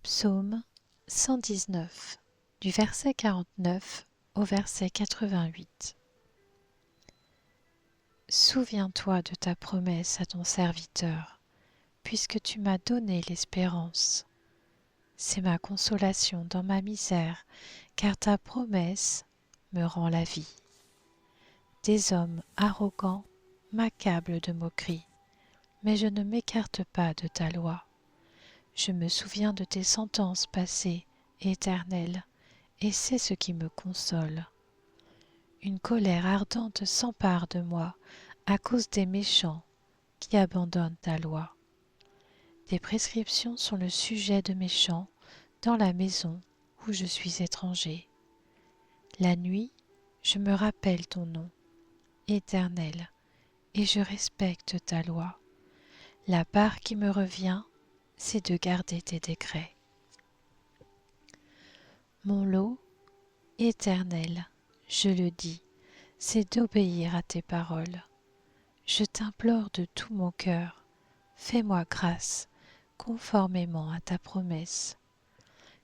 Psaume 119, du verset 49 au verset 88. Souviens-toi de ta promesse à ton serviteur, puisque tu m'as donné l'espérance. C'est ma consolation dans ma misère, car ta promesse me rend la vie. Des hommes arrogants m'accablent de moqueries, mais je ne m'écarte pas de ta loi. Je me souviens de tes sentences passées, éternelles, et c'est ce qui me console. Une colère ardente s'empare de moi à cause des méchants qui abandonnent ta loi. Tes prescriptions sont le sujet de mes chants dans la maison où je suis étranger. La nuit, je me rappelle ton nom, éternel, et je respecte ta loi. La part qui me revient, c'est de garder tes décrets. Mon lot, éternel, je le dis, c'est d'obéir à tes paroles. Je t'implore de tout mon cœur, fais-moi grâce, conformément à ta promesse.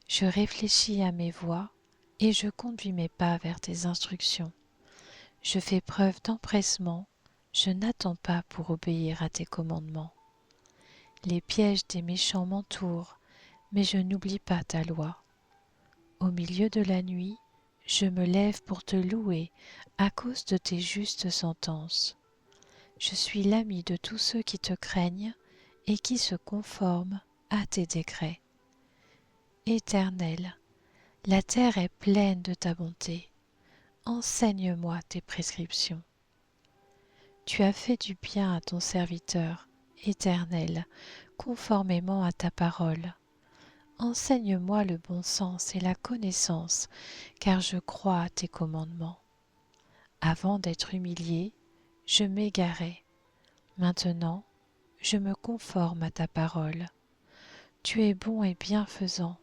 Je réfléchis à mes voies et je conduis mes pas vers tes instructions. Je fais preuve d'empressement, je n'attends pas pour obéir à tes commandements. Les pièges des méchants m'entourent, mais je n'oublie pas ta loi. Au milieu de la nuit, je me lève pour te louer à cause de tes justes sentences. Je suis l'ami de tous ceux qui te craignent et qui se conforment à tes décrets. Éternel, la terre est pleine de ta bonté. Enseigne-moi tes prescriptions. Tu as fait du bien à ton serviteur, Éternel, conformément à ta parole. Enseigne-moi le bon sens et la connaissance, car je crois à tes commandements. Avant d'être humilié, je m'égarais. Maintenant, je me conforme à ta parole. Tu es bon et bienfaisant,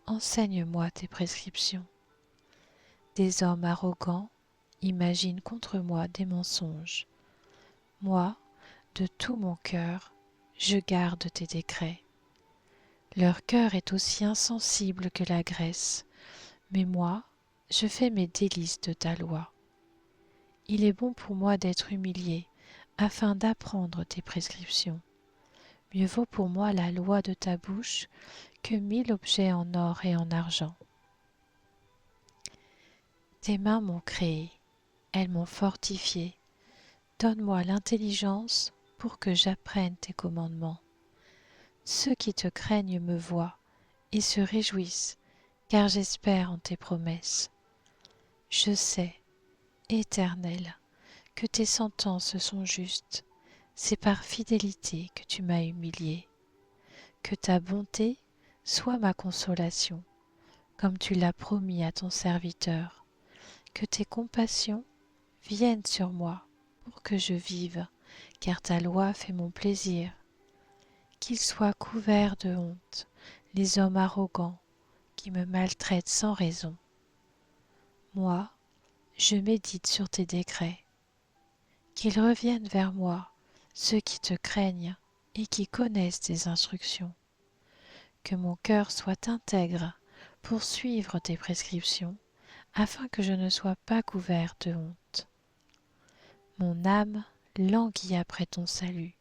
enseigne-moi tes prescriptions. Des hommes arrogants imaginent contre moi des mensonges. Moi, de tout mon cœur, je garde tes décrets. Leur cœur est aussi insensible que la graisse, mais moi, je fais mes délices de ta loi. Il est bon pour moi d'être humilié, afin d'apprendre tes prescriptions. Mieux vaut pour moi la loi de ta bouche que 1000 objets en or et en argent. Tes mains m'ont créé, elles m'ont fortifié. Donne-moi l'intelligence pour que j'apprenne tes commandements. Ceux qui te craignent me voient et se réjouissent, car j'espère en tes promesses. Je sais, Éternel, que tes sentences sont justes. C'est par fidélité que tu m'as humilié. Que ta bonté soit ma consolation, comme tu l'as promis à ton serviteur. Que tes compassions viennent sur moi pour que je vive, car ta loi fait mon plaisir. Qu'ils soient couverts de honte, les hommes arrogants qui me maltraitent sans raison. Moi, je médite sur tes décrets. Qu'ils reviennent vers moi, ceux qui te craignent et qui connaissent tes instructions. Que mon cœur soit intègre pour suivre tes prescriptions, afin que je ne sois pas couvert de honte. Mon âme languit après ton salut,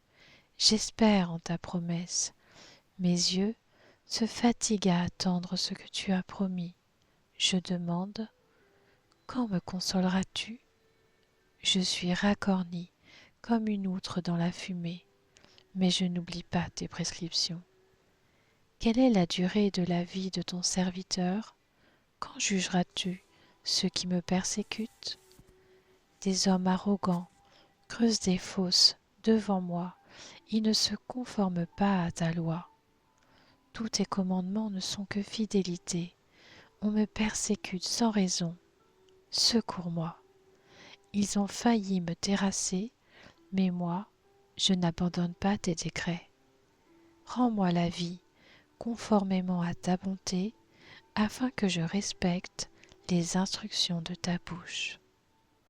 j'espère en ta promesse. Mes yeux se fatiguent à attendre ce que tu as promis. Je demande, quand me consoleras-tu? Je suis racornie comme une outre dans la fumée, mais je n'oublie pas tes prescriptions. Quelle est la durée de la vie de ton serviteur? Quand jugeras-tu ceux qui me persécutent? Des hommes arrogants creusent des fosses devant moi, ils ne se conforment pas à ta loi. Tous tes commandements ne sont que fidélité, on me persécute sans raison. Secours-moi. Ils ont failli me terrasser, mais moi, je n'abandonne pas tes décrets. Rends-moi la vie, conformément à ta bonté, afin que je respecte les instructions de ta bouche.